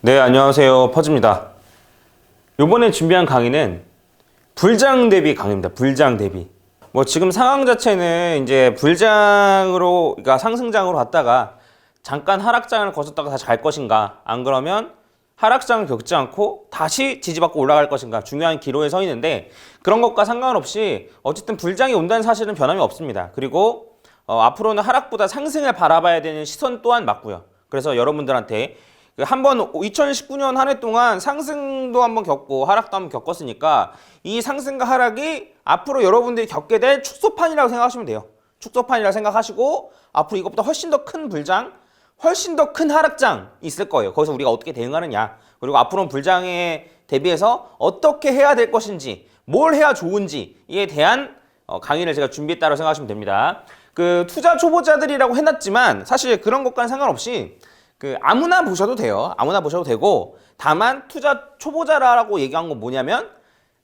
네, 안녕하세요. 퍼즈입니다. 요번에 준비한 강의는 불장 대비 강의입니다. 불장 대비. 지금 상황 자체는 이제 불장으로, 그러니까 상승장으로 갔다가 잠깐 하락장을 거쳤다가 다시 갈 것인가, 안 그러면 하락장을 겪지 않고 다시 지지받고 올라갈 것인가, 중요한 기로에 서 있는데, 그런 것과 상관없이 어쨌든 불장이 온다는 사실은 변함이 없습니다. 그리고 앞으로는 하락보다 상승을 바라봐야 되는 시선 또한 맞고요. 그래서 여러분들한테 한번 2019년 한 해 동안 상승도 한번 겪고 하락도 한번 겪었으니까 이 상승과 하락이 앞으로 여러분들이 겪게 될 축소판이라고 생각하시면 돼요. 축소판이라고 생각하시고 앞으로 이것보다 훨씬 더 큰 불장, 훨씬 더 큰 하락장 있을 거예요. 거기서 우리가 어떻게 대응하느냐, 그리고 앞으로는 불장에 대비해서 어떻게 해야 될 것인지, 뭘 해야 좋은지에 대한 강의를 제가 준비했다고 생각하시면 됩니다. 투자 초보자들이라고 해놨지만 사실 그런 것과는 상관없이 아무나 보셔도 돼요. 아무나 보셔도 되고, 다만 투자 초보자라고 얘기한 건 뭐냐면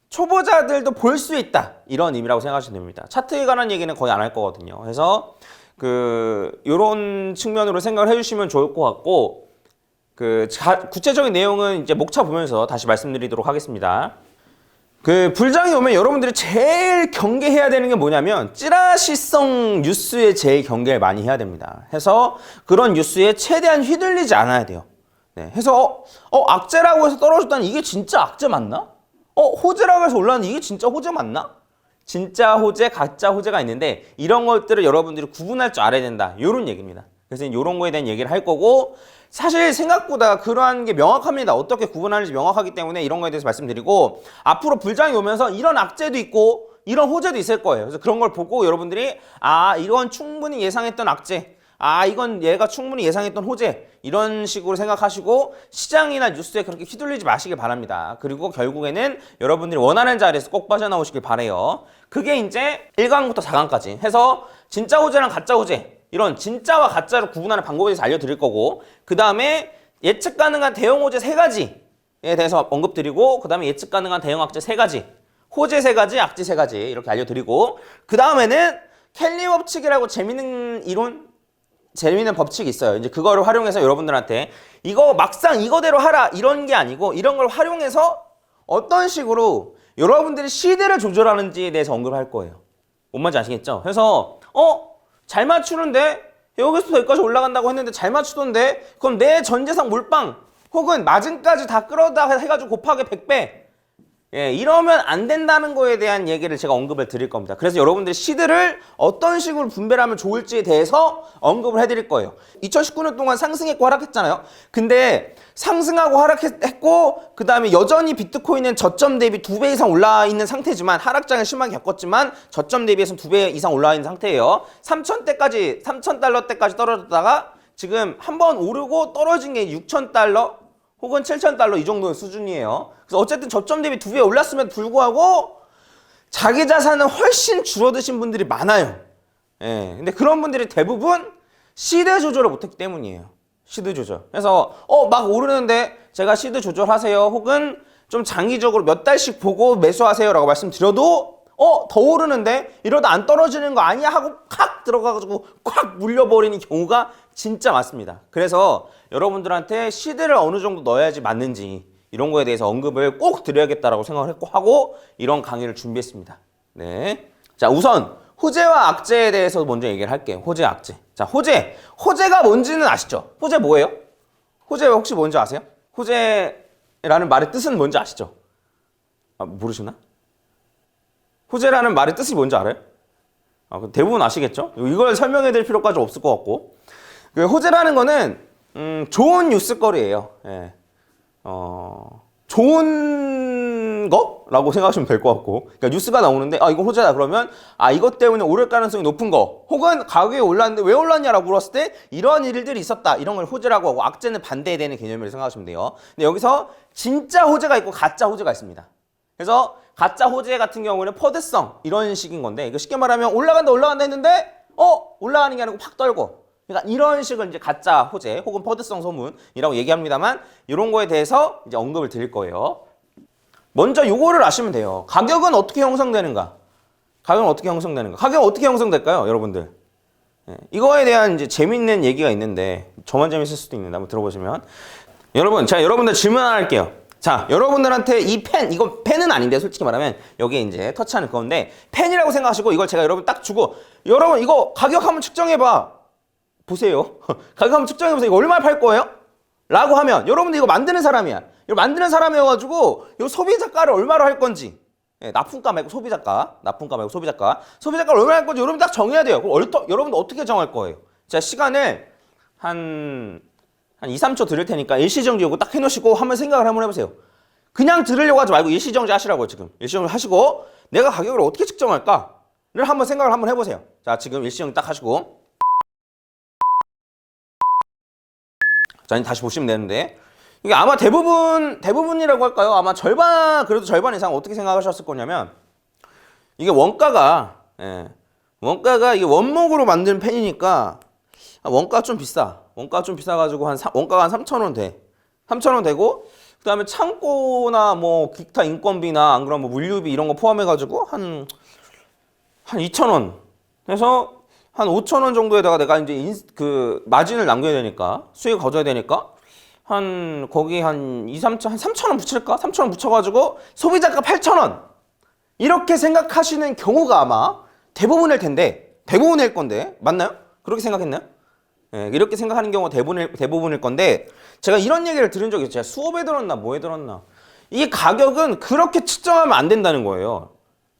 초보자들도 볼 수 있다, 이런 의미라고 생각하시면 됩니다. 차트에 관한 얘기는 거의 안 할 거거든요. 그래서 요런 측면으로 생각을 해주시면 좋을 것 같고, 구체적인 내용은 이제 목차 보면서 다시 말씀드리도록 하겠습니다. 불장이 오면 여러분들이 제일 경계해야 되는 게 뭐냐면 찌라시성 뉴스에 제일 경계를 많이 해야 됩니다. 해서 그런 뉴스에 최대한 휘둘리지 않아야 돼요. 네, 해서 악재라고 해서 떨어졌다니 이게 진짜 악재 맞나? 호재라고 해서 올랐는데 이게 진짜 호재 맞나? 진짜 호재, 가짜 호재가 있는데 이런 것들을 여러분들이 구분할 줄 알아야 된다, 이런 얘기입니다. 그래서 이런 거에 대한 얘기를 할 거고, 사실 생각보다 그러한 게 명확합니다. 어떻게 구분하는지 명확하기 때문에 이런 거에 대해서 말씀드리고, 앞으로 불장이 오면서 이런 악재도 있고 이런 호재도 있을 거예요. 그래서 그런 걸 보고 여러분들이 이건 충분히 예상했던 악재, 이건 얘가 충분히 예상했던 호재, 이런 식으로 생각하시고 시장이나 뉴스에 그렇게 휘둘리지 마시길 바랍니다. 그리고 결국에는 여러분들이 원하는 자리에서 꼭 빠져나오시길 바래요. 그게 이제 1강부터 4강까지 해서 진짜 호재랑 가짜 호재, 이런 진짜와 가짜를 구분하는 방법에 대해서 알려드릴 거고, 그 다음에 예측 가능한 대형 호재 3가지에 대해서 언급드리고, 그 다음에 예측 가능한 대형 악재 3가지, 호재 3가지, 악재 3가지 이렇게 알려드리고, 그 다음에는 켈리 법칙이라고 재밌는 이론, 재밌는 법칙이 있어요. 이제 그거를 활용해서 여러분들한테 이거 막상 이거대로 하라, 이런 게 아니고 이런 걸 활용해서 어떤 식으로 여러분들이 시대를 조절하는지에 대해서 언급할 거예요. 뭔 말인지 아시겠죠? 그래서 잘 맞추는데 여기서 여기까지 올라간다고 했는데 잘 맞추던데, 그럼 내 전재산 몰빵 혹은 마진까지 다 끌어다 해가지고 곱하기 100배, 이러면 안 된다는 거에 대한 얘기를 제가 언급을 드릴 겁니다. 그래서 여러분들이 시드를 어떤 식으로 분배하면 좋을지에 대해서 언급을 해드릴 거예요. 2019년 동안 상승했고 하락했잖아요. 근데 상승하고 하락했고, 그 다음에 여전히 비트코인은 저점 대비 2배 이상 올라와 있는 상태지만, 하락장을 심하게 겪었지만 저점 대비해서 2배 이상 올라와 있는 상태예요. 3,000대까지, 3,000달러 때까지 떨어졌다가 지금 한번 오르고 떨어진 게 6,000달러 혹은 7,000달러 이 정도의 수준이에요. 그래서 어쨌든 저점 대비 2배 올랐음에도 불구하고 자기 자산은 훨씬 줄어드신 분들이 많아요. 근데 그런 분들이 대부분 시드 조절을 못했기 때문이에요. 시드 조절. 그래서 막 오르는데 제가 시드 조절하세요, 혹은 좀 장기적으로 몇 달씩 보고 매수하세요 라고 말씀드려도 더 오르는데 이러다 안 떨어지는 거 아니야 하고 콱 들어가가지고 콱 물려버리는 경우가 진짜 많습니다. 그래서 여러분들한테 시드를 어느 정도 넣어야지 맞는지, 이런 거에 대해서 언급을 꼭 드려야겠다라고 생각을 하고 이런 강의를 준비했습니다. 네. 자, 우선 호재와 악재에 대해서 먼저 얘기를 할게요. 호재, 악재. 자, 호재가 뭔지는 아시죠? 호재 뭐예요? 호재 혹시 뭔지 아세요? 호재라는 말의 뜻은 뭔지 아시죠? 모르시나? 호재라는 말의 뜻이 뭔지 알아요? 대부분 아시겠죠? 이걸 설명해 드릴 필요까지 없을 것 같고, 호재라는 거는 좋은 뉴스거리예요. 좋은 거라고 생각하시면 될 것 같고, 그러니까 뉴스가 나오는데 이거 호재다 그러면 이것 때문에 오를 가능성이 높은 거, 혹은 가격이 올랐는데 왜 올랐냐라고 물었을 때 이런 일들이 있었다, 이런 걸 호재라고 하고, 악재는 반대되는 개념이라고 생각하시면 돼요. 근데 여기서 진짜 호재가 있고 가짜 호재가 있습니다. 그래서 가짜 호재 같은 경우는 퍼드성, 이런 식인 건데, 이거 쉽게 말하면 올라간다 했는데 올라가는 게 아니고 팍 떨고, 그러니까 이런 식을 이제 가짜 호재 혹은 퍼드성 소문이라고 얘기합니다만, 이런 거에 대해서 이제 언급을 드릴 거예요. 먼저 요거를 아시면 돼요. 가격은 어떻게 형성되는가? 가격은 어떻게 형성될까요, 여러분들? 이거에 대한 이제 재밌는 얘기가 있는데, 저만 재밌을 수도 있는데 한번 들어보시면, 여러분, 제가 여러분들 질문 하나 할게요. 자, 여러분들한테 이 펜, 이거 펜은 아닌데 솔직히 말하면 여기에 이제 터치하는 그건데 펜이라고 생각하시고 이걸 제가 여러분 딱 주고 여러분 이거 가격 한번 측정해봐. 보세요. 가격 한번 측정해보세요. 이거 얼마에 팔 거예요? 라고 하면 여러분들 이거 만드는 사람이야. 이거 만드는 사람이어가지고 이 소비자가를 얼마로 할 건지 납품가 말고 소비자가 납품가 말고 소비자가를 얼마나 할 건지 여러분 딱 정해야 돼요. 그럼 여러분들 어떻게 정할 거예요? 제가 시간을 한 2, 3초 드릴 테니까 일시정지 요거 딱 해놓으시고 한번 생각을 한번 해보세요. 그냥 들으려고 하지 말고 일시정지 하시라고요. 지금 일시정지 하시고 내가 가격을 어떻게 측정할까를 한번 생각을 한번 해보세요. 자, 지금 일시정지 딱 하시고 자, 다시 보시면 되는데 이게 아마 대부분이라고 할까요? 아마 그래도 절반 이상 어떻게 생각하셨을 거냐면 이게 원가가 이게 원목으로 만든 펜이니까 원가가 좀 비싸. 원가가 좀 비싸가지고 원가가 한 3,000원 돼. 3,000원 되고 그 다음에 창고나 뭐 기타 인건비나 안 그러면 뭐 물류비 이런 거 포함해가지고 한 2,000원 해서 한 5,000원 정도에다가 내가 이제 그 마진을 남겨야 되니까 수익을 거둬야 되니까 거기 한 2, 3천, 한 3,000원 붙일까? 3,000원 붙여가지고 소비자가 8,000원 이렇게 생각하시는 경우가 아마 대부분일 텐데 대부분일 건데 맞나요? 그렇게 생각했나요? 이렇게 생각하는 경우가 대부분일 건데 제가 이런 얘기를 들은 적이 있어요. 제가 수업에 들었나 뭐에 들었나 이 가격은 그렇게 측정하면 안 된다는 거예요.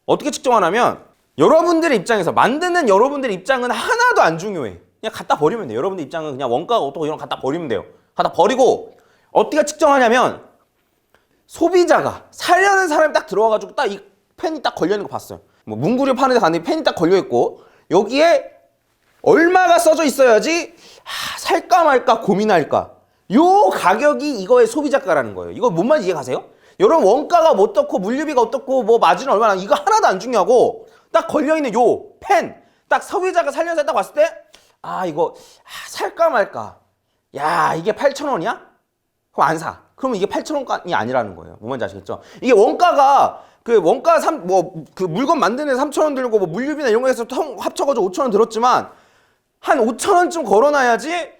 어떻게 측정하냐면 여러분들의 입장에서 만드는 여러분들의 입장은 하나도 안 중요해. 그냥 갖다 버리면 돼요. 여러분들 입장은 그냥 원가가 어떻고 이런 거 갖다 버리면 돼요. 갖다 버리고 어떻게 측정하냐면 소비자가 사려는 사람이 딱 들어와가지고 딱 이 펜이 딱 걸려있는 거 봤어요. 뭐 문구류 파는 데 갔는데 펜이 딱 걸려있고 여기에 얼마가 써져 있어야지 살까 말까 고민할까 요 가격이 이거의 소비자가라는 거예요. 이거 뭔 말인지 이해 가세요? 여러분 원가가 뭐 어떻고 물류비가 어떻고 뭐 마진은 얼마나 이거 하나도 안 중요하고 딱 걸려있는 요 펜 딱 소비자가 살려는 사람 딱 봤을 때 이거 살까 말까 야 이게 8,000원이야? 그럼 안 사. 그러면 이게 8,000원이 아니라는 거예요. 뭔 말인지 아시겠죠? 이게 원가가 그 물건 만드는 데 3,000원 들고 뭐 물류비나 이런 거 해서 합쳐가지고 5,000원 들었지만 한 5,000원쯤 걸어놔야지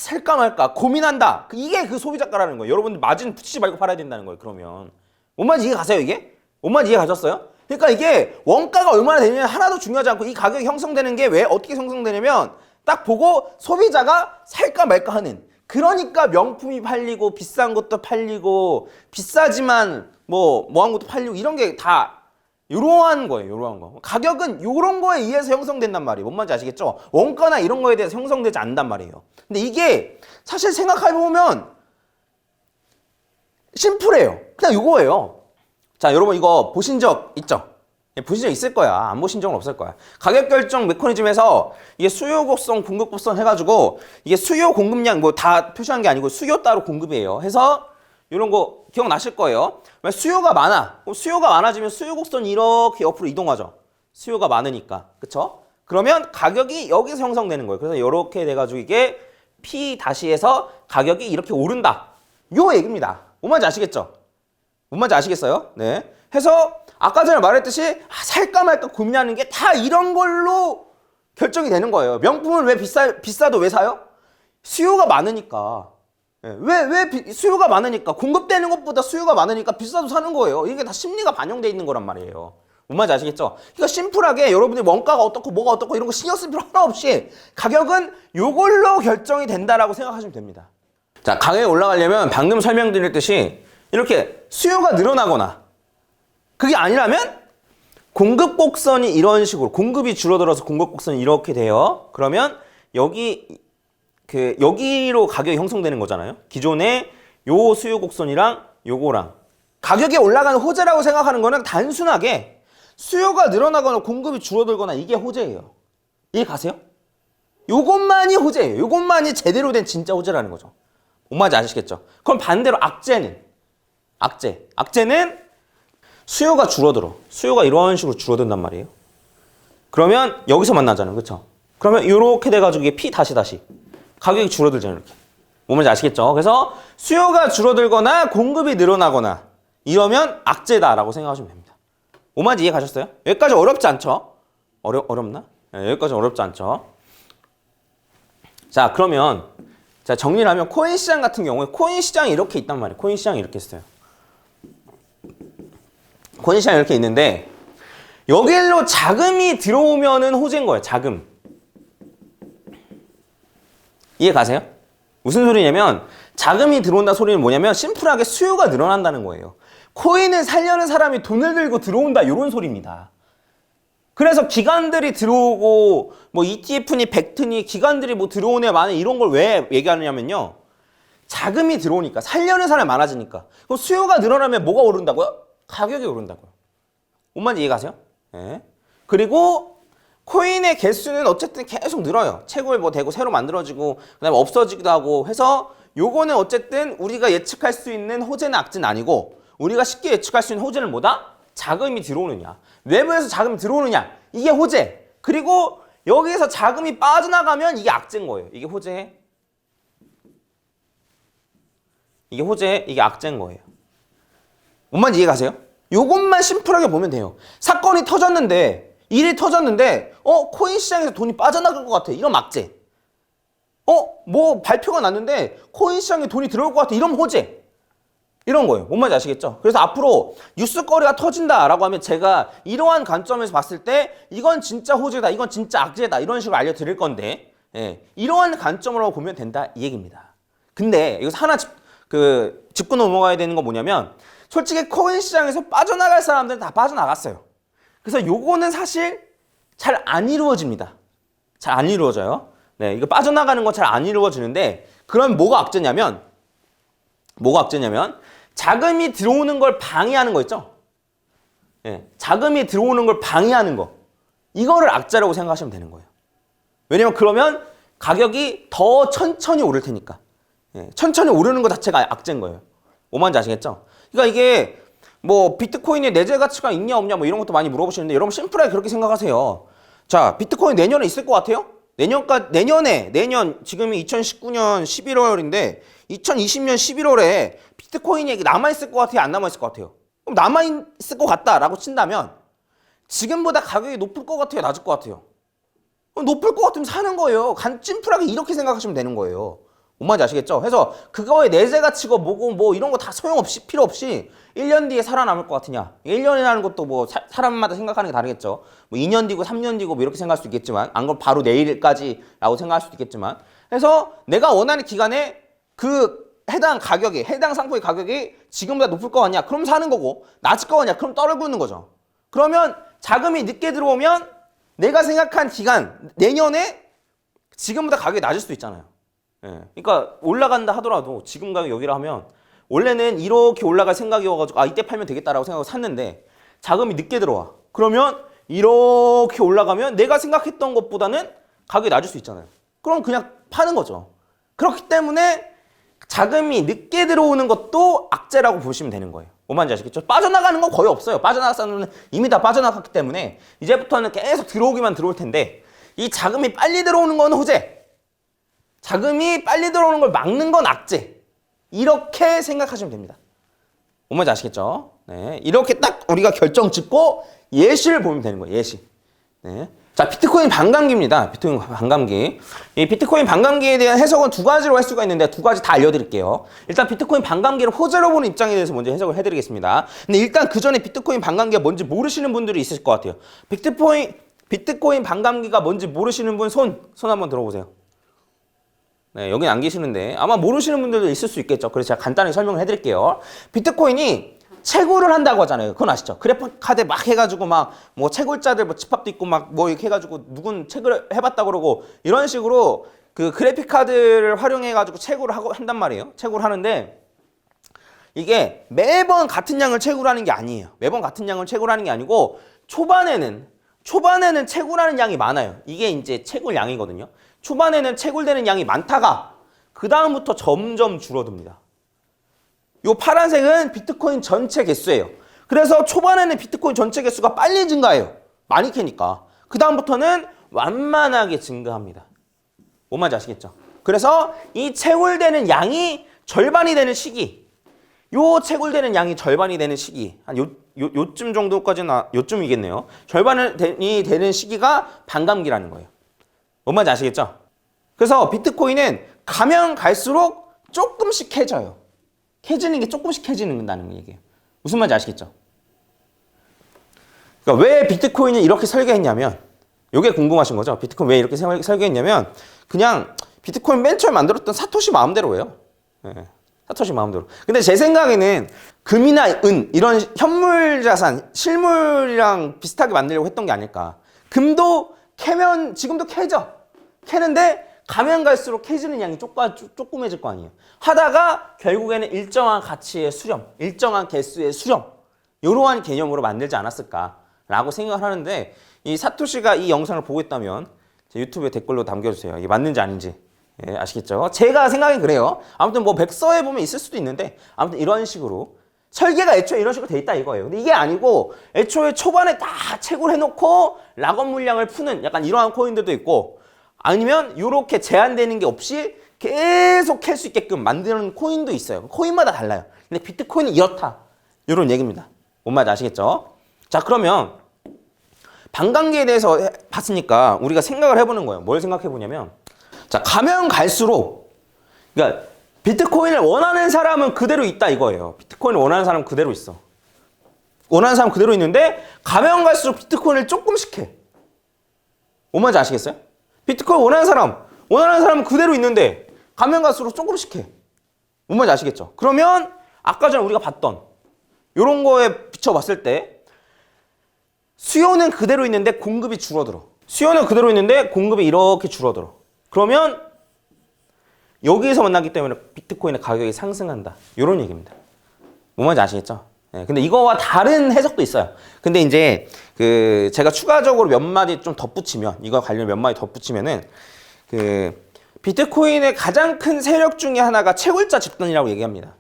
살까 말까 고민한다. 이게 그 소비자가라는 거예요. 여러분들 마진 붙이지 말고 팔아야 된다는 거예요. 그러면 뭔 말인지 이해 가세요 이게? 뭔 말인지 이해 가셨어요? 그러니까 이게 원가가 얼마나 되느냐 하나도 중요하지 않고 이 가격이 형성되는 게 왜 어떻게 형성되냐면 딱 보고 소비자가 살까 말까 하는 그러니까 명품이 팔리고 비싼 것도 팔리고 비싸지만 뭐한 것도 팔리고 이런 게 다 이러한 거예요. 이러한 거. 가격은 이런 거에 의해서 형성된단 말이에요. 뭔 말인지 아시겠죠? 원가나 이런 거에 대해서 형성되지 않는단 말이에요. 근데 이게 사실 생각해보면 심플해요. 그냥 이거예요. 자, 여러분 이거 보신 적 있죠? 보신 적 있을 거야. 안 보신 적은 없을 거야. 가격 결정 메커니즘에서 이게 수요 곡선, 공급 곡선 해가지고 이게 수요 공급량 뭐 다 표시한 게 아니고 수요 따로 공급이에요. 해서 이런 거 기억나실 거예요. 수요가 많아. 그럼 수요가 많아지면 수요 곡선이 이렇게 옆으로 이동하죠. 수요가 많으니까. 그쵸? 그러면 가격이 여기서 형성되는 거예요. 그래서 이렇게 돼가지고 이게 P 다시해서 가격이 이렇게 오른다. 요 얘기입니다. 뭔 말인지 아시겠죠? 뭔 말인지 아시겠어요? 네. 해서 아까 전에 말했듯이 살까 말까 고민하는 게 다 이런 걸로 결정이 되는 거예요. 명품은 왜 비싸도 왜 사요? 수요가 많으니까. 왜 수요가 많으니까 공급되는 것보다 수요가 많으니까 비싸도 사는 거예요. 이게 다 심리가 반영돼 있는 거란 말이에요. 뭔 말인지 아시겠죠? 그러니까 심플하게 여러분들이 원가가 어떻고 뭐가 어떻고 이런 거 신경 쓸 필요 하나 없이 가격은 요걸로 결정이 된다라고 생각하시면 됩니다. 자, 가격이 올라가려면 방금 설명드렸듯이 이렇게 수요가 늘어나거나 그게 아니라면 공급 곡선이 이런 식으로 공급이 줄어들어서 공급 곡선이 이렇게 돼요. 그러면 여기로 가격이 형성되는 거잖아요. 기존의 요 수요 곡선이랑 요거랑 가격이 올라가는 호재라고 생각하는 거는 단순하게 수요가 늘어나거나 공급이 줄어들거나 이게 호재예요. 이해 가세요? 요것만이 호재예요. 요것만이 제대로 된 진짜 호재라는 거죠. 뭔 말인지 아시겠죠? 그럼 반대로 악재는 수요가 줄어들어. 수요가 이런 식으로 줄어든단 말이에요. 그러면 여기서 만나잖아요. 그렇죠? 그러면 이렇게 돼가지고 이게 P 다시 가격이 줄어들잖아요. 이렇게. 뭔 말인지 아시겠죠? 그래서 수요가 줄어들거나 공급이 늘어나거나 이러면 악재다라고 생각하시면 됩니다. 뭔 말인지 이해 가셨어요? 여기까지 어렵지 않죠? 어렵나? 네, 여기까지 어렵지 않죠? 자, 그러면 자, 정리를 하면 코인 시장 같은 경우에 코인 시장이 이렇게 있단 말이에요. 코인 시장이 이렇게 있어요. 코인 시장이 이렇게 있는데 여기로 자금이 들어오면은 호재인 거예요. 자금. 이해 가세요? 무슨 소리냐면 자금이 들어온다 소리는 뭐냐면 심플하게 수요가 늘어난다는 거예요. 코인을 살려는 사람이 돈을 들고 들어온다 이런 소리입니다. 그래서 기관들이 들어오고 뭐 ETF니 벡트니 기관들이 뭐 들어오네 많은 이런 걸 왜 얘기하느냐면요. 자금이 들어오니까 살려는 사람이 많아지니까. 그럼 수요가 늘어나면 뭐가 오른다고요? 가격이 오른다고요. 뭔 말인지 이해 가세요? 네. 그리고 코인의 개수는 어쨌든 계속 늘어요. 채굴 뭐 되고 새로 만들어지고 그다음에 없어지기도 하고 해서 요거는 어쨌든 우리가 예측할 수 있는 호재는 악재는 아니고 우리가 쉽게 예측할 수 있는 호재는 뭐다? 자금이 들어오느냐. 외부에서 자금이 들어오느냐. 이게 호재. 그리고 여기에서 자금이 빠져나가면 이게 악재인 거예요. 이게 호재. 이게 호재, 이게 악재인 거예요. 뭔 말인지 이해 가세요? 요것만 심플하게 보면 돼요. 사건이 터졌는데 일이 터졌는데 코인 시장에서 돈이 빠져나갈 것 같아. 이런 악재. 뭐 발표가 났는데 코인 시장에 돈이 들어올 것 같아. 이런 호재. 이런 거예요. 뭔 말인지 아시겠죠? 그래서 앞으로 뉴스거리가 터진다라고 하면 제가 이러한 관점에서 봤을 때 이건 진짜 호재다. 이건 진짜 악재다. 이런 식으로 알려드릴 건데 이러한 관점으로 보면 된다. 이 얘기입니다. 근데 여기서 하나 짚고 넘어가야 되는 건 뭐냐면 솔직히 코인 시장에서 빠져나갈 사람들은 다 빠져나갔어요. 그래서 요거는 사실 잘 안 이루어집니다. 잘 안 이루어져요. 네, 이거 빠져나가는 건 잘 안 이루어지는데 그럼 뭐가 악재냐면 자금이 들어오는 걸 방해하는 거 있죠? 네, 자금이 들어오는 걸 방해하는 거. 이거를 악재라고 생각하시면 되는 거예요. 왜냐면 그러면 가격이 더 천천히 오를 테니까. 네, 천천히 오르는 것 자체가 악재인 거예요. 뭔 말인지 아시겠죠? 그러니까 이게 뭐 비트코인의 내재 가치가 있냐 없냐 뭐 이런 것도 많이 물어보시는데 여러분 심플하게 그렇게 생각하세요. 자, 비트코인 내년에 있을 것 같아요? 내년 지금이 2019년 11월인데 2020년 11월에 비트코인이 남아있을 것 같아요? 안 남아있을 것 같아요? 그럼 남아있을 것 같다라고 친다면 지금보다 가격이 높을 것 같아요? 낮을 것 같아요? 높을 것 같으면 사는 거예요. 심플하게 이렇게 생각하시면 되는 거예요. 뭔 말인지 아시겠죠? 그래서 그거에 내재 가치고 뭐고 뭐 이런 거 다 소용없이 필요 없이 1년 뒤에 살아남을 것 같으냐. 1년이라는 것도 뭐 사람마다 생각하는 게 다르겠죠. 뭐 2년 뒤고 3년 뒤고 뭐 이렇게 생각할 수도 있겠지만 안 그럼 바로 내일까지라고 생각할 수도 있겠지만 그래서 내가 원하는 기간에 그 해당 상품의 가격이 지금보다 높을 것 같냐? 그럼 사는 거고 낮을 것 같냐? 그럼 떨고 있는 거죠. 그러면 자금이 늦게 들어오면 내가 생각한 기간 내년에 지금보다 가격이 낮을 수도 있잖아요. 예. 그러니까 올라간다 하더라도 지금 가격 여기라 하면 원래는 이렇게 올라갈 생각이어가지고 이때 팔면 되겠다라고 생각하고 샀는데 자금이 늦게 들어와. 그러면 이렇게 올라가면 내가 생각했던 것보다는 가격이 낮을 수 있잖아요. 그럼 그냥 파는 거죠. 그렇기 때문에 자금이 늦게 들어오는 것도 악재라고 보시면 되는 거예요. 뭔 말인지 아시겠죠? 빠져나가는 건 거의 없어요. 빠져나갈 사람은 이미 다 빠져나갔기 때문에 이제부터는 계속 들어오기만 들어올 텐데 이 자금이 빨리 들어오는 건 호재. 자금이 빨리 들어오는 걸 막는 건 악재. 이렇게 생각하시면 됩니다. 뭔 말인지 아시겠죠? 네, 이렇게 딱 우리가 결정 짓고 예시를 보면 되는 거예요. 예시. 네. 자, 비트코인 반감기입니다. 비트코인 반감기. 이 비트코인 반감기에 대한 해석은 두 가지로 할 수가 있는데 두 가지 다 알려드릴게요. 일단 비트코인 반감기를 호재로 보는 입장에 대해서 먼저 해석을 해드리겠습니다. 근데 일단 그 전에 비트코인 반감기가 뭔지 모르시는 분들이 있을 것 같아요. 비트코인 반감기가 뭔지 모르시는 분 손 한번 들어보세요. 네, 여긴 안 계시는데 아마 모르시는 분들도 있을 수 있겠죠. 그래서 제가 간단히 설명을 해드릴게요. 비트코인이 채굴을 한다고 하잖아요. 그건 아시죠? 그래픽 카드 막 해가지고 막 뭐 채굴자들 뭐 집합도 있고 막 뭐 이렇게 해가지고 누군 채굴 해봤다 그러고 이런 식으로 그 그래픽 카드를 활용해가지고 채굴을 한단 말이에요. 채굴을 하는데 이게 매번 같은 양을 채굴하는 게 아니에요. 매번 같은 양을 채굴하는 게 아니고 초반에는 채굴하는 양이 많아요. 이게 이제 채굴 양이거든요. 초반에는 채굴되는 양이 많다가 그 다음부터 점점 줄어듭니다. 요 파란색은 비트코인 전체 개수예요. 그래서 초반에는 비트코인 전체 개수가 빨리 증가해요. 많이 캐니까. 그 다음부터는 완만하게 증가합니다. 뭔 말인지 아시겠죠? 그래서 이 채굴되는 양이 절반이 되는 시기, 요 채굴되는 양이 절반이 되는 시기, 한 요쯤 정도까지는 요쯤이겠네요. 절반이 되는 시기가 반감기라는 거예요. 뭔 말인지 아시겠죠? 그래서 비트코인은 가면 갈수록 조금씩 해져요. 해지는 게 조금씩 해지는다는 얘기예요. 무슨 말인지 아시겠죠? 그러니까 왜 비트코인을 이렇게 설계했냐면, 이게 궁금하신 거죠? 비트코인 왜 이렇게 설계했냐면, 그냥 비트코인 맨 처음에 만들었던 사토시 마음대로예요. 네, 사토시 마음대로. 근데 제 생각에는 금이나 은 이런 현물 자산, 실물이랑 비슷하게 만들려고 했던 게 아닐까. 금도 캐면 지금도 캐죠. 캐는데 가면 갈수록 캐지는 양이 조그매질 거 아니에요. 하다가 결국에는 일정한 가치의 수렴, 일정한 개수의 수렴, 이러한 개념으로 만들지 않았을까라고 생각을 하는데, 이 사토시가 이 영상을 보고 있다면 제 유튜브에 댓글로 남겨주세요. 이게 맞는지 아닌지. 예, 아시겠죠? 제가 생각엔 그래요. 아무튼 뭐 백서에 보면 있을 수도 있는데, 아무튼 이런 식으로 설계가 애초에 이런 식으로 돼 있다 이거예요. 근데 이게 아니고 애초에 초반에 다 채굴 해놓고 락업 물량을 푸는 약간 이러한 코인들도 있고, 아니면 이렇게 제한되는 게 없이 계속 캘 수 있게끔 만드는 코인도 있어요. 코인마다 달라요. 근데 비트코인은 이렇다. 이런 얘기입니다. 뭔 말인지 아시겠죠? 자, 그러면 반감기에 대해서 봤으니까 우리가 생각을 해보는 거예요. 뭘 생각해 보냐면, 자, 가면 갈수록, 그러니까 비트코인을 원하는 사람은 그대로 있다 이거예요. 비트코인을 원하는 사람은 그대로 있어. 원하는 사람은 그대로 있는데 가면 갈수록 비트코인을 조금씩 해. 뭔 말인지 아시겠어요? 비트코인 원하는 사람은 그대로 있는데 가면 갈수록 조금씩 해. 뭔 말인지 아시겠죠? 그러면 아까 전에 우리가 봤던 이런 거에 비춰봤을 때 수요는 그대로 있는데 공급이 줄어들어. 수요는 그대로 있는데 공급이 이렇게 줄어들어. 그러면 여기에서 만나기 때문에 비트코인의 가격이 상승한다. 이런 얘기입니다. 뭔 말인지 아시겠죠? 네, 근데 이거와 다른 해석도 있어요. 근데 이제 제가 추가적으로 몇 마디 좀 덧붙이면, 이거 관련 몇 마디 덧붙이면은 비트코인의 가장 큰 세력 중에 하나가 채굴자 집단이라고 얘기합니다.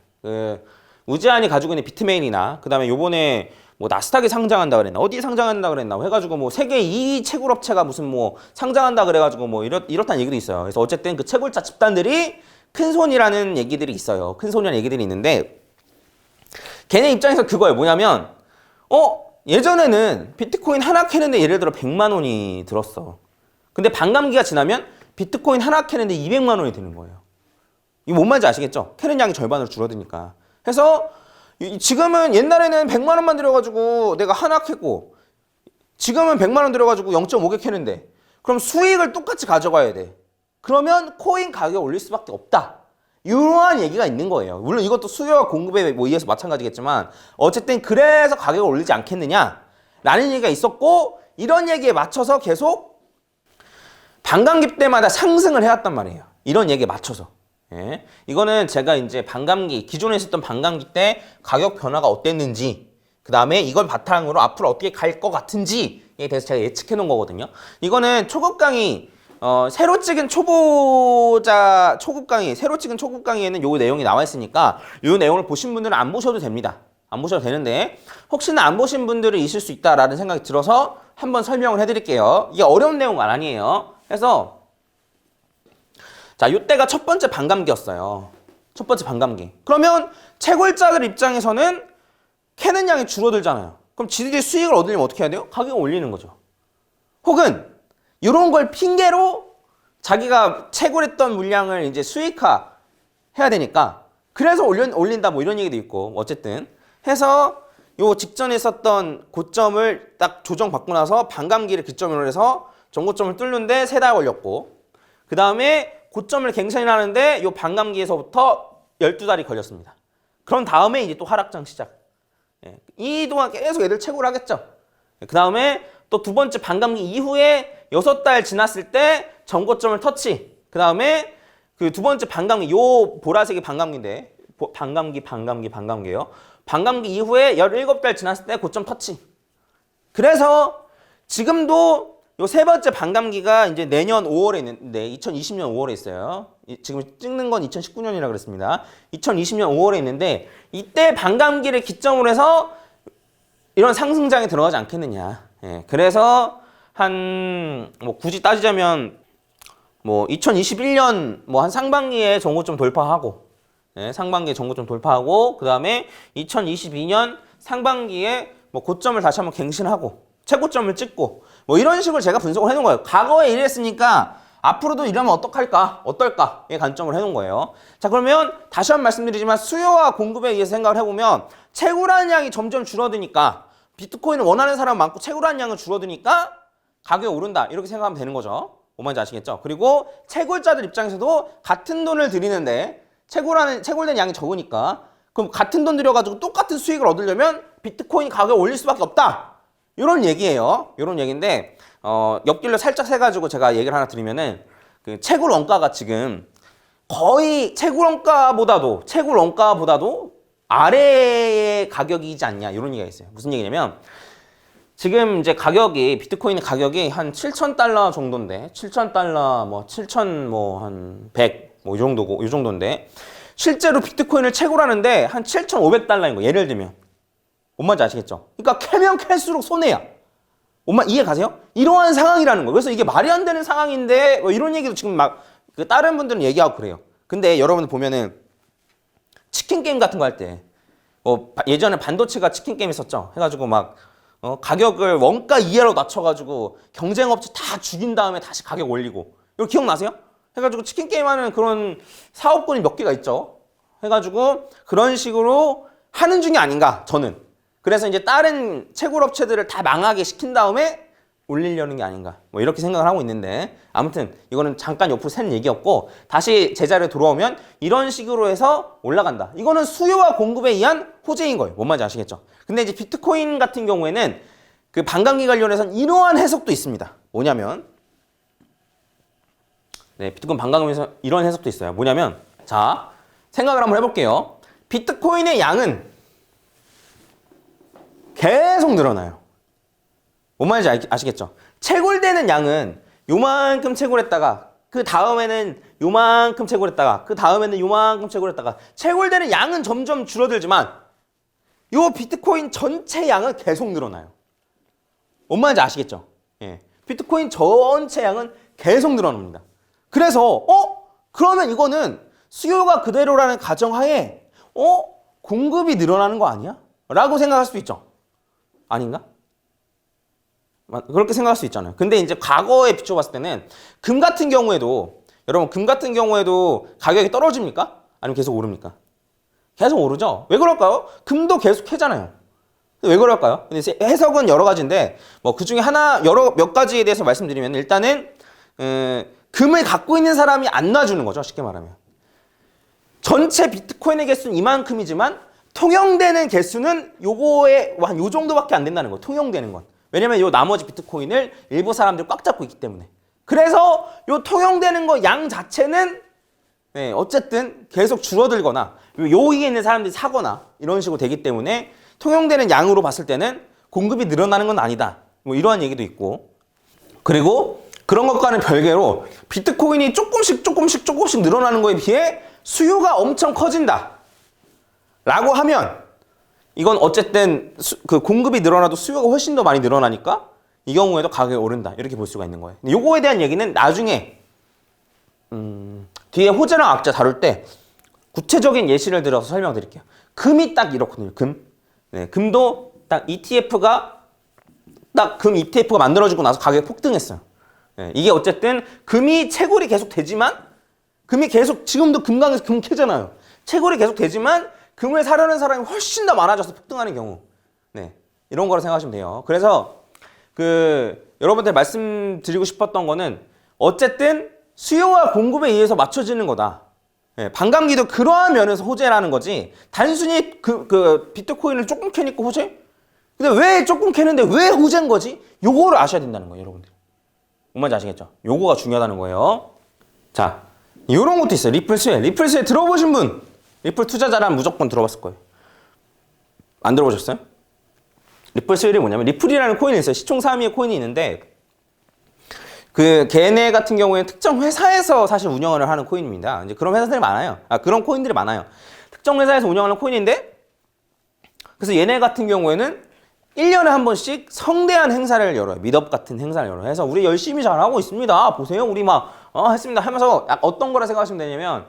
우지안이 가지고 있는 비트메인이나, 그 다음에 요번에 뭐 나스닥에 상장한다 그랬나, 어디 상장한다 그랬나 해가지고 뭐 세계 2위 채굴업체가 무슨 뭐 상장한다 그래가지고 뭐 이렇다는 얘기도 있어요. 그래서 어쨌든 그 채굴자 집단들이 큰손이라는 얘기들이 있어요. 큰손이라는 얘기들이 있는데, 걔네 입장에서 그거예요. 뭐냐면, 예전에는 비트코인 하나 캐는데 예를 들어 100만 원이 들었어. 근데 반감기가 지나면 비트코인 하나 캐는데 200만 원이 드는 거예요. 이게 뭔 말인지 아시겠죠? 캐는 양이 절반으로 줄어드니까. 그래서 지금은, 옛날에는 100만 원만 들여가지고 내가 하나 캐고, 지금은 100만 원 들여가지고 0.5개 캐는데, 그럼 수익을 똑같이 가져가야 돼. 그러면 코인 가격을 올릴 수밖에 없다. 이러한 얘기가 있는 거예요. 물론 이것도 수요와 공급에 뭐 의해서 마찬가지겠지만, 어쨌든 그래서 가격을 올리지 않겠느냐라는 얘기가 있었고, 이런 얘기에 맞춰서 계속 반감기 때마다 상승을 해왔단 말이에요. 이런 얘기에 맞춰서. 예. 이거는 제가 이제 반감기, 기존에 있었던 반감기 때 가격 변화가 어땠는지, 그 다음에 이걸 바탕으로 앞으로 어떻게 갈 것 같은지에 대해서 제가 예측해 놓은 거거든요. 이거는 초급 강의, 새로 찍은 초급 강의에는 요 내용이 나와 있으니까 요 내용을 보신 분들은 안 보셔도 됩니다. 안 보셔도 되는데, 혹시나 안 보신 분들이 있을 수 있다라는 생각이 들어서 한번 설명을 해드릴게요. 이게 어려운 내용은 아니에요. 그래서 자, 요때가 첫 번째 반감기였어요. 첫 번째 반감기. 그러면 채굴자들 입장에서는 캐는 양이 줄어들잖아요. 그럼 지들이 수익을 얻으려면 어떻게 해야 돼요? 가격을 올리는 거죠. 혹은 이런 걸 핑계로 자기가 채굴했던 물량을 이제 수익화 해야 되니까, 그래서 올린다 뭐 이런 얘기도 있고, 어쨌든 해서 요 직전에 있었던 고점을 딱 조정받고 나서 반감기를 기점으로 해서 전고점을 뚫는데 3달 걸렸고, 그 다음에 고점을 갱신을 하는데 요 반감기에서부터 12달이 걸렸습니다. 그런 다음에 이제 또 하락장 시작. 예, 이 동안 계속 애들 채굴을 하겠죠. 그 다음에 또 두 번째 반감기 이후에 6달 지났을 때 전고점을 터치. 그 다음에 그 두 번째 반감기, 요 보라색이 반감기인데, 반감기예요. 반감기 이후에 17달 지났을 때 고점 터치. 그래서 지금도 요 세 번째 반감기가 이제 내년 5월에 있는데, 2020년 5월에 있어요. 지금 찍는 건 2019년이라 그랬습니다. 2020년 5월에 있는데, 이때 반감기를 기점으로 해서 이런 상승장에 들어가지 않겠느냐. 예, 그래서 뭐 굳이 따지자면 뭐 2021년 뭐 한 상반기에 전고점 돌파하고, 예, 상반기에 전고점 돌파하고, 그 다음에 2022년 상반기에 뭐 고점을 다시 한번 갱신하고 최고점을 찍고, 뭐 이런 식으로 제가 분석을 해놓은 거예요. 과거에 이랬으니까 앞으로도 이러면 어떡할까? 어떨까?의 관점을 해놓은 거예요. 자, 그러면 다시 한번 말씀드리지만 수요와 공급에 의해서 생각을 해보면 채굴하는 양이 점점 줄어드니까 비트코인을 원하는 사람 많고 채굴하는 양은 줄어드니까 가격이 오른다. 이렇게 생각하면 되는 거죠. 뭔 말인지 아시겠죠? 그리고 채굴자들 입장에서도 같은 돈을 들이는데 채굴된 양이 적으니까 그럼 같은 돈 들여가지고 똑같은 수익을 얻으려면 비트코인 가격을 올릴 수밖에 없다. 이런 얘기예요. 이런 얘기인데 옆길로 살짝 세가지고 제가 얘기를 하나 드리면은 그 채굴 원가가 지금 거의 채굴 원가보다도 아래의 가격이지 않냐 이런 얘기가 있어요. 무슨 얘기냐면 지금 이제 가격이 비트코인 가격이 한 7,000달러 정도인데 7,000달러 뭐 7,000 뭐 한 100 뭐 이 정도고 이 정도인데 실제로 비트코인을 채굴하는데 한 7,500달러인 거 예를 들면 뭔 말인지 아시겠죠? 그러니까 캐면 캘수록 손해야. 뭔 말 이해 가세요? 이러한 상황이라는 거예요. 그래서 이게 말이 안 되는 상황인데 뭐 이런 얘기도 지금 막 그 다른 분들은 얘기하고 그래요. 근데 여러분들 보면은 치킨 게임 같은 거 할 때 예전에 반도체가 치킨 게임 했었죠. 해가지고 막 가격을 원가 이하로 낮춰가지고 경쟁업체 다 죽인 다음에 다시 가격 올리고 이거 기억나세요? 해가지고 치킨 게임 하는 그런 사업권이 몇 개가 있죠. 해가지고 그런 식으로 하는 중이 아닌가 저는. 그래서 이제 다른 채굴업체들을 다 망하게 시킨 다음에 올리려는 게 아닌가 뭐 이렇게 생각을 하고 있는데 아무튼 이거는 잠깐 옆으로 샌 얘기였고 다시 제자리에 돌아오면 이런 식으로 해서 올라간다. 이거는 수요와 공급에 의한 호재인 거예요. 뭔 말인지 아시겠죠? 근데 이제 비트코인 같은 경우에는 그 반감기 관련해서는 이러한 해석도 있습니다. 뭐냐면 네, 비트코인 반감기에서 이런 해석도 있어요. 뭐냐면 자 생각을 한번 해볼게요. 비트코인의 양은 계속 늘어나요. 뭔 말인지 아시겠죠? 채굴되는 양은 요만큼 채굴했다가 그 다음에는 요만큼 채굴했다가 그 다음에는 요만큼 채굴했다가 채굴되는 양은 점점 줄어들지만 요 비트코인 전체 양은 계속 늘어나요. 뭔 말인지 아시겠죠? 예. 비트코인 전체 양은 계속 늘어납니다. 그래서 그러면 이거는 수요가 그대로라는 가정하에 공급이 늘어나는 거 아니야? 라고 생각할 수도 있죠. 아닌가? 그렇게 생각할 수 있잖아요. 근데 이제 과거에 비춰봤을 때는 금 같은 경우에도 여러분 금 같은 경우에도 가격이 떨어집니까? 아니면 계속 오릅니까? 계속 오르죠. 왜 그럴까요? 금도 계속 캐잖아요. 왜 그럴까요? 근데 해석은 여러 가지인데 뭐 그 중에 몇 가지에 대해서 말씀드리면 일단은 금을 갖고 있는 사람이 안 놔주는 거죠. 쉽게 말하면 전체 비트코인의 개수는 이만큼이지만 통용되는 개수는 요거에 한 요 정도밖에 안 된다는 거예요. 통용되는 건. 왜냐면 요 나머지 비트코인을 일부 사람들이 꽉 잡고 있기 때문에. 그래서 요 통용되는 거 양 자체는 네, 어쨌든 계속 줄어들거나 요 위에 있는 사람들이 사거나 이런 식으로 되기 때문에 통용되는 양으로 봤을 때는 공급이 늘어나는 건 아니다. 뭐 이러한 얘기도 있고. 그리고 그런 것과는 별개로 비트코인이 조금씩 늘어나는 거에 비해 수요가 엄청 커진다. 라고 하면 이건 어쨌든 그 공급이 늘어나도 수요가 훨씬 더 많이 늘어나니까 이 경우에도 가격이 오른다. 이렇게 볼 수가 있는 거예요. 요거에 대한 얘기는 나중에 뒤에 호재랑 악재 다룰 때 구체적인 예시를 들어서 설명드릴게요. 금이 딱 이렇거든요. 금. 네, 금도 딱 ETF가 만들어지고 나서 가격이 폭등했어요. 네, 이게 어쨌든 금이 채굴이 계속 되지만 금이 계속 지금도 금강에서 금 캐잖아요. 채굴이 계속 되지만 금을 사려는 사람이 훨씬 더 많아져서 폭등하는 경우. 네. 이런 거로 생각하시면 돼요. 그래서 여러분들 말씀드리고 싶었던 거는 어쨌든 수요와 공급에 의해서 맞춰지는 거다. 네. 반감기도 그러한 면에서 호재라는 거지. 단순히 비트코인을 조금 캐니까 호재? 근데 왜 조금 캐는데 왜 호재인 거지? 요거를 아셔야 된다는 거예요, 여러분들. 뭔 말인지 아시겠죠? 요거가 중요하다는 거예요. 자, 요런 것도 있어요. 리플 스웰 들어보신 분? 리플 투자자라면 무조건 들어봤을 거예요. 안 들어보셨어요? 리플 스웰이 뭐냐면 리플이라는 코인이 있어요. 시총 3위의 코인이 있는데 걔네 같은 경우에는 특정 회사에서 사실 운영을 하는 코인입니다. 이제 그런 회사들이 많아요. 그런 코인들이 많아요. 특정 회사에서 운영하는 코인인데 그래서 얘네 같은 경우에는 1년에 한 번씩 성대한 행사를 열어요. 미덥 같은 행사를 열어요. 그래서 우리 열심히 잘하고 있습니다. 보세요. 우리 했습니다 하면서 어떤 거라 생각하시면 되냐면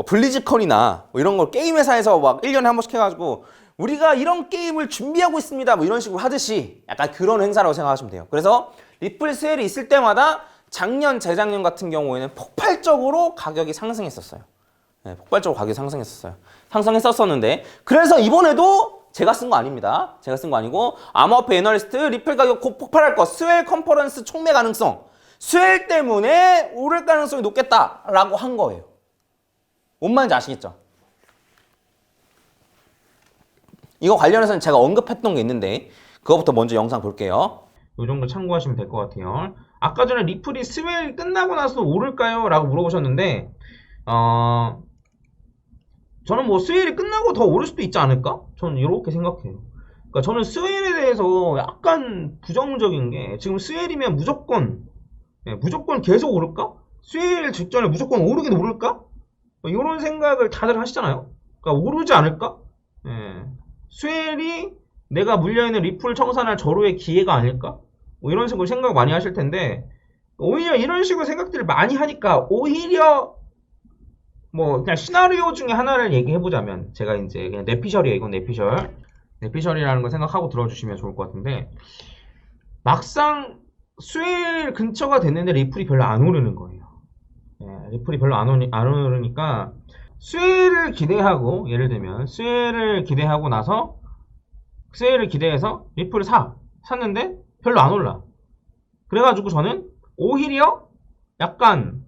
블리즈컨이나 이런 걸 게임 회사에서 1년에 한 번씩 해가지고 우리가 이런 게임을 준비하고 있습니다. 이런 식으로 하듯이 약간 그런 행사라고 생각하시면 돼요. 그래서 리플 스웰이 있을 때마다 작년, 재작년 같은 경우에는 폭발적으로 가격이 상승했었어요. 네, 폭발적으로 가격이 상승했었어요. 상승했었었는데 그래서 이번에도 제가 쓴 거 아닙니다. 제가 쓴 거 아니고 암호화폐 애널리스트 리플 가격 곧 폭발할 것, 스웰 컨퍼런스 촉매 가능성, 스웰 때문에 오를 가능성이 높겠다라고 한 거예요. 뭔 말인지 아시겠죠? 이거 관련해서는 제가 언급했던 게 있는데 그거부터 먼저 영상 볼게요. 이 정도 참고하시면 될 것 같아요. 아까 전에 리플이 스웰 끝나고 나서 오를까요? 라고 물어보셨는데 저는 뭐 스웰이 끝나고 더 오를 수도 있지 않을까? 저는 이렇게 생각해요. 그러니까 저는 스웰에 대해서 약간 부정적인 게 지금 스웰이면 무조건 계속 오를까? 스웰 직전에 무조건 오르긴 오를까? 이런 생각을 다들 하시잖아요. 그러니까 오르지 않을까? 스웰이 내가 물려있는 리플 청산할 절호의 기회가 아닐까? 뭐 이런 식으로 생각 많이 하실 텐데 오히려 이런 식으로 생각들을 많이 하니까 오히려 뭐 그냥 시나리오 중에 하나를 얘기해보자면 제가 이제 그냥 내피셜이에요. 이건 내피셜이라는 거 생각하고 들어주시면 좋을 것 같은데 막상 스웰 근처가 됐는데 리플이 별로 안 오르는 거예요. 리플이 별로 안 오르니까 스웰을 기대하고 예를 들면 스웰을 기대하고 나서 스웰을 기대해서 리플을 샀는데 별로 안 올라. 그래가지고 저는 오히려 약간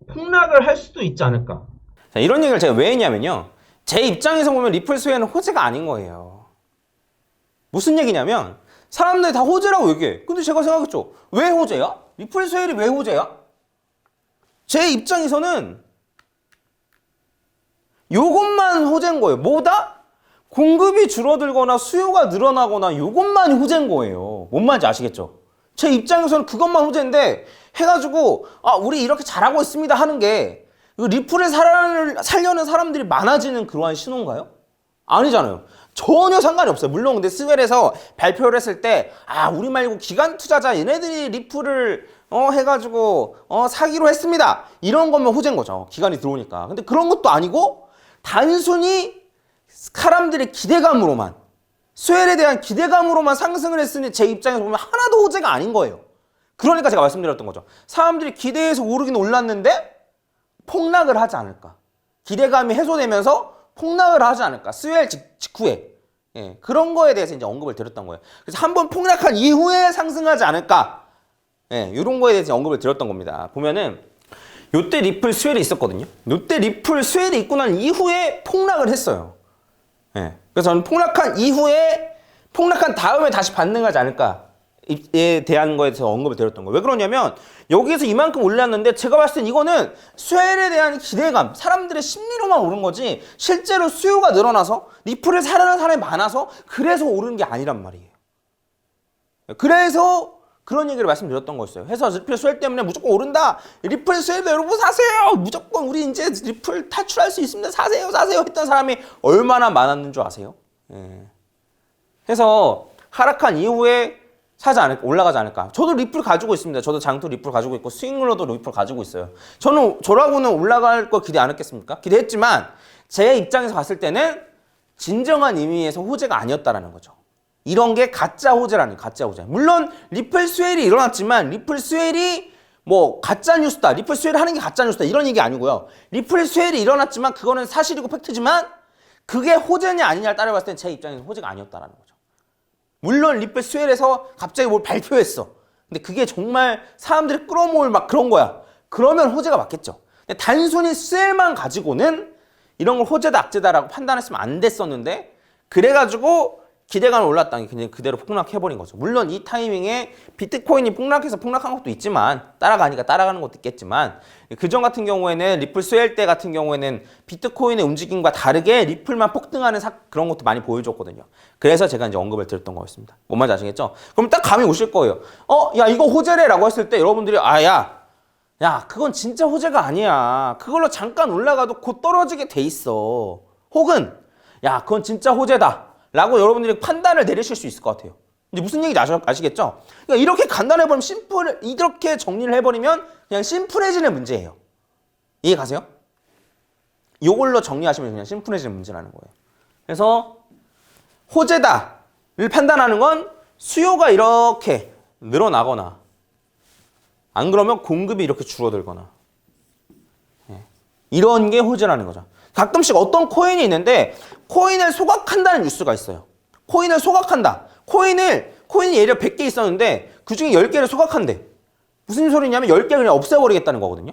폭락을 할 수도 있지 않을까. 자, 이런 얘기를 제가 왜 했냐면요. 제 입장에서 보면 리플 스웰은 호재가 아닌 거예요. 무슨 얘기냐면 사람들이 다 호재라고 얘기해. 근데 제가 생각했죠. 왜 호재야? 리플 스웰이 왜 호재야? 제 입장에서는 요것만 호재인 거예요. 뭐다? 공급이 줄어들거나 수요가 늘어나거나 요것만 호재인 거예요. 뭔 말인지 아시겠죠? 제 입장에서는 그것만 호재인데 해가지고 우리 이렇게 잘하고 있습니다 하는 게 리플을 살려는 사람들이 많아지는 그러한 신호인가요? 아니잖아요. 전혀 상관이 없어요. 물론 근데 스웰에서 발표를 했을 때 우리 말고 기관 투자자 얘네들이 리플을 해가지고 사기로 했습니다. 이런 거면 호재인 거죠. 기관이 들어오니까. 근데 그런 것도 아니고 단순히 사람들의 기대감으로만 스웰에 대한 기대감으로만 상승을 했으니 제 입장에서 보면 하나도 호재가 아닌 거예요. 그러니까 제가 말씀드렸던 거죠. 사람들이 기대해서 오르긴 올랐는데 폭락을 하지 않을까. 기대감이 해소되면서 폭락을 하지 않을까. 스웰 직후에. 그런 거에 대해서 이제 언급을 드렸던 거예요. 그래서 한번 폭락한 이후에 상승하지 않을까. 이런 거에 대해서 언급을 드렸던 겁니다. 보면은 요때 리플 스웰이 있었거든요. 요때 리플 스웰이 있고 난 이후에 폭락을 했어요. 그래서 저는 폭락한 다음에 다시 반등하지 않을까에 대한 거에 대해서 언급을 드렸던 거예요. 왜 그러냐면 여기에서 이만큼 올랐는데 제가 봤을 땐 이거는 스웰에 대한 기대감, 사람들의 심리로만 오른 거지 실제로 수요가 늘어나서 리플을 사려는 사람이 많아서 그래서 오르는 게 아니란 말이에요. 그래서 그런 얘기를 말씀드렸던 거였어요. 해서 리플 스웰 때문에 무조건 오른다. 리플 스웰 여러분 사세요. 무조건 우리 이제 리플 탈출할 수 있습니다. 사세요 했던 사람이 얼마나 많았는 줄 아세요? 해서 하락한 이후에 사지 않을까, 올라가지 않을까. 저도 리플 가지고 있습니다. 저도 장투 리플 가지고 있고 스윙룰러도 리플 가지고 있어요. 저라고는 올라갈 거 기대 안 했겠습니까? 기대했지만 제 입장에서 봤을 때는 진정한 의미에서 호재가 아니었다라는 거죠. 이런 게 가짜 호재라는 거예요. 가짜 호재. 물론 리플 스웰이 일어났지만 리플 스웰이 뭐 가짜 뉴스다. 리플 스웰 하는 게 가짜 뉴스다. 이런 얘기 아니고요. 리플 스웰이 일어났지만 그거는 사실이고 팩트지만 그게 호재냐 아니냐를 따져봤을 땐 제 입장에서 호재가 아니었다라는 거죠. 물론 리플 스웰에서 갑자기 뭘 발표했어. 근데 그게 정말 사람들이 끌어모을 막 그런 거야. 그러면 호재가 맞겠죠. 근데 단순히 스웰만 가지고는 이런 걸 호재다 악재다라고 판단했으면 안 됐었는데 그래가지고 기대감이 올랐다는 게 그냥 그대로 폭락해버린 거죠. 물론 이 타이밍에 비트코인이 폭락해서 폭락한 것도 있지만 따라가니까 따라가는 것도 있겠지만 그전 같은 경우에는 리플 스웰 때 같은 경우에는 비트코인의 움직임과 다르게 리플만 폭등하는 그런 것도 많이 보여줬거든요. 그래서 제가 이제 언급을 드렸던 거였습니다. 뭔 말인지 아시겠죠? 그럼 딱 감이 오실 거예요. 야 이거 호재래 라고 했을 때 여러분들이 야 그건 진짜 호재가 아니야. 그걸로 잠깐 올라가도 곧 떨어지게 돼 있어. 혹은 야 그건 진짜 호재다 라고 여러분들이 판단을 내리실 수 있을 것 같아요. 이제 무슨 얘기인지 아시겠죠? 그러니까 이렇게 간단해버리면 이렇게 정리를 해버리면 그냥 심플해지는 문제예요. 이해 가세요? 이걸로 정리하시면 그냥 심플해지는 문제라는 거예요. 그래서 호재다를 판단하는 건 수요가 이렇게 늘어나거나 안 그러면 공급이 이렇게 줄어들거나 이런 게 호재라는 거죠. 가끔씩 어떤 코인이 있는데 코인을 소각한다는 뉴스가 있어요. 코인을 소각한다. 코인이 예를 100개 있었는데 그중에 10개를 소각한대. 무슨 소리냐면 10개 그냥 없애버리겠다는 거거든요.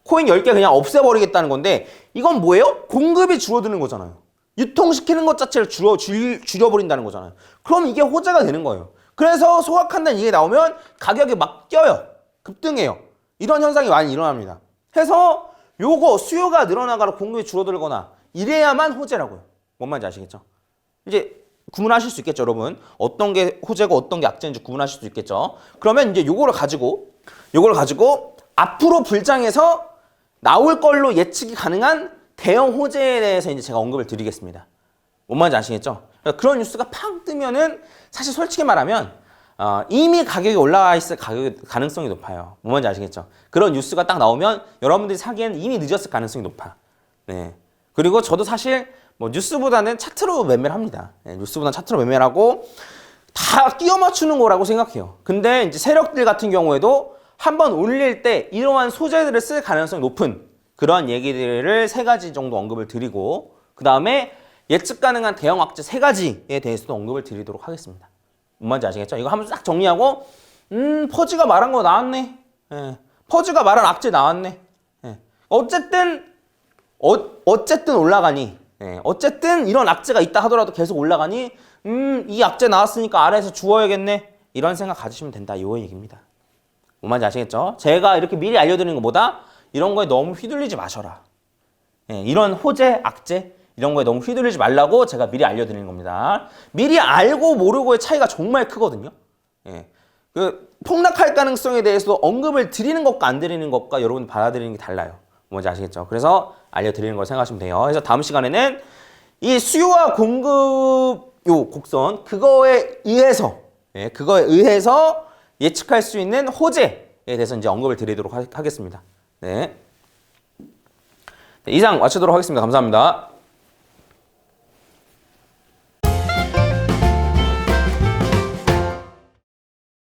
코인 10개 그냥 없애버리겠다는 건데 이건 뭐예요? 공급이 줄어드는 거잖아요. 유통시키는 것 자체를 줄여버린다는 거잖아요. 그럼 이게 호재가 되는 거예요. 그래서 소각한다는 얘기 나오면 가격이 막 뛰어요. 급등해요. 이런 현상이 많이 일어납니다. 해서 요거 수요가 늘어나거나 공급이 줄어들거나 이래야만 호재라고요. 뭔 말인지 아시겠죠? 이제 구분하실 수 있겠죠, 여러분. 어떤 게 호재고 어떤 게 악재인지 구분하실 수 있겠죠. 그러면 이제 요거를 가지고 앞으로 불장에서 나올 걸로 예측이 가능한 대형 호재에 대해서 이제 제가 언급을 드리겠습니다. 뭔 말인지 아시겠죠? 그러니까 그런 뉴스가 팡 뜨면은 사실 솔직히 말하면 이미 가격이 올라와 있을 가능성이 높아요. 뭔 말인지 아시겠죠? 그런 뉴스가 딱 나오면 여러분들이 사기에는 이미 늦었을 가능성이 높아. 네. 그리고 저도 사실 뭐 뉴스보다는 차트로 매매를 합니다. 네, 뉴스보다는 차트로 매매를 하고 다 끼워 맞추는 거라고 생각해요. 근데 이제 세력들 같은 경우에도 한번 올릴 때 이러한 소재들을 쓸 가능성이 높은 그러한 얘기들을 3가지 정도 언급을 드리고 그 다음에 예측 가능한 대형 악재 3가지에 대해서도 언급을 드리도록 하겠습니다. 뭔 말인지 아시겠죠? 이거 한번 싹 정리하고 퍼지가 말한 거 나왔네. 퍼지가 말한 악재 나왔네. 어쨌든 올라가니 어쨌든 이런 악재가 있다 하더라도 계속 올라가니 이 악재 나왔으니까 아래에서 주워야겠네. 이런 생각 가지시면 된다. 이 얘기입니다. 뭔 말인지 아시겠죠? 제가 이렇게 미리 알려드리는 것보다 이런 거에 너무 휘둘리지 마셔라. 이런 호재, 악재 이런 거에 너무 휘둘리지 말라고 제가 미리 알려드리는 겁니다. 미리 알고 모르고의 차이가 정말 크거든요. 그 폭락할 가능성에 대해서 언급을 드리는 것과 안 드리는 것과 여러분 받아들이는 게 달라요. 뭔지 아시겠죠? 그래서 알려드리는 걸 생각하시면 돼요. 그래서 다음 시간에는 이 수요와 공급 요 곡선 그거에 의해서 예측할 수 있는 호재에 대해서 이제 언급을 드리도록 하겠습니다. 네. 이상 마치도록 하겠습니다. 감사합니다.